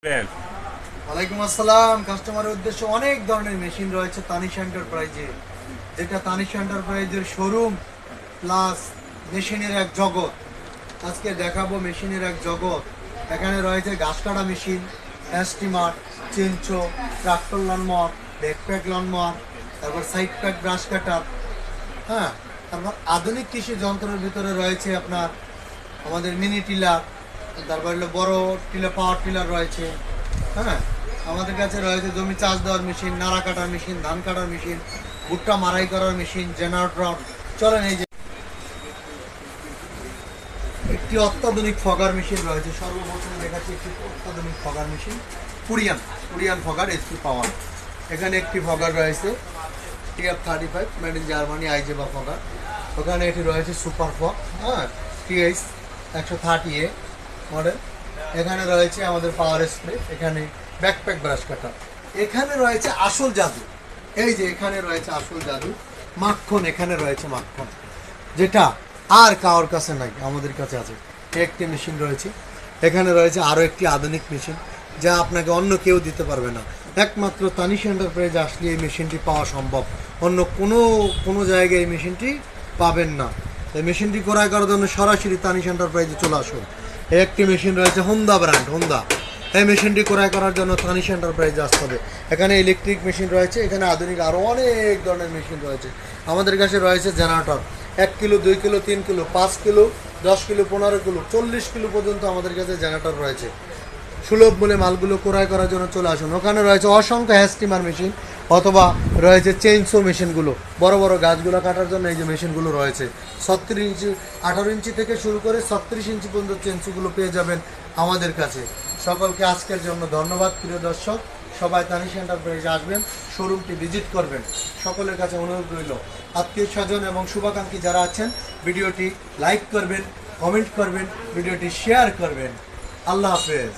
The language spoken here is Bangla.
ওয়ালাইকুম আসসালাম। কাস্টমারের উদ্দেশ্যে অনেক ধরনের মেশিন রয়েছে তানিশ এন্টারপ্রাইজে, যেটা তানিশ এন্টারপ্রাইজের শোরুম প্লাস মেশিনের এক জগৎ। আজকে দেখাবো মেশিনের এক জগৎ। এখানে রয়েছে ঘাস কাটা machine, steamer, চেঞ্চো, tractor lawnmower, backpack lawnmower, তারপর সাইড প্যাক ব্রাশ কাটার। হ্যাঁ, তারপর আধুনিক কৃষি যন্ত্রের ভিতরে রয়েছে আপনার আমাদের মিনি টিলার, তারপর হলো বড় টিলার, পাওয়ার টিলার রয়েছে। হ্যাঁ, আমাদের কাছে রয়েছে জমি চাষ দেওয়ার মেশিন, নাড়া কাটার মেশিন, ধান কাটার মেশিন, ভুট্টা মারাই করার মেশিন, জেনারেটর। চলেন এই যে একটি অত্যাধুনিক ফগার মেশিন রয়েছে, সর্বপ্রথমে দেখাচ্ছি একটি অত্যাধুনিক fogger machine, Korean fogger SP power. এখানে একটি ফগার রয়েছে TF35 made in Germany, IGEBA fogger. ওখানে এটি রয়েছে সুপার ফগ, হ্যাঁ, TH 130A মডেল। এখানে রয়েছে আমাদের পাওয়ার স্প্রে, এখানে ব্যাকপ্যাক ব্রাশ কাটার। এখানে রয়েছে আসল জাদু, এই যে এখানে রয়েছে আসল জাদু, মাখন। এখানে রয়েছে মাখন, যেটা আর কারোর কাছে নাই, আমাদের কাছে আছে। একটি মেশিন রয়েছে। এখানে রয়েছে আরও একটি আধুনিক মেশিন, যা আপনাকে অন্য কেউ দিতে পারবে না। একমাত্র তানিশ এন্টারপ্রাইজ আসলে এই মেশিনটি পাওয়া সম্ভব, অন্য কোনো জায়গায় এই মেশিনটি পাবেন না। এই মেশিনটি ক্রয় করার জন্য সরাসরি তানিশ এন্টারপ্রাইজে চলে আসুন। একটি মেশিন রয়েছে হোন্ডা ব্র্যান্ড, হোন্ডা। এই মেশিনটি ক্রয় করার জন্য তানিশ এন্টারপ্রাইজে আসতে হবে। এখানে ইলেকট্রিক মেশিন রয়েছে, এখানে আধুনিক আরও অনেক ধরনের মেশিন রয়েছে। আমাদের কাছে রয়েছে generator, 1 kilo, 2 kilo, 3 kilo, 5 kilo, 10 kilo, 15 kilo, 40 kilo পর্যন্ত আমাদের কাছে জেনারেটর রয়েছে। সুলভ মূল্যে মালগুলো ক্রয় করার জন্য চলে আসুন। ওখানে রয়েছে অসংখ্য হ্যাস্টিমার মেশিন, অথবা রয়েছে চেইনসো মেশিনগুলো, বড় বড় গাছগুলো কাটার জন্য এই যে মেশিনগুলো রয়েছে। 36 ইঞ্চি, 18 ইঞ্চি থেকে শুরু করে 36 ইঞ্চি পর্যন্ত চেইনসোগুলো পেয়ে যাবেন আমাদের কাছে। সকলকে আজকের জন্য ধন্যবাদ। প্রিয় দর্শক, সবাই তানিশ এন্টারপ্রাইজে আসবেন, শোরুমটি ভিজিট করবেন। সকলের কাছে অনুরোধ রইল, আত্মীয় স্বজন এবং শুভাকাঙ্ক্ষী যারা আছেন, ভিডিওটি লাইক করবেন, কমেন্ট করবেন, ভিডিওটি শেয়ার করবেন। আল্লাহ হাফেজ।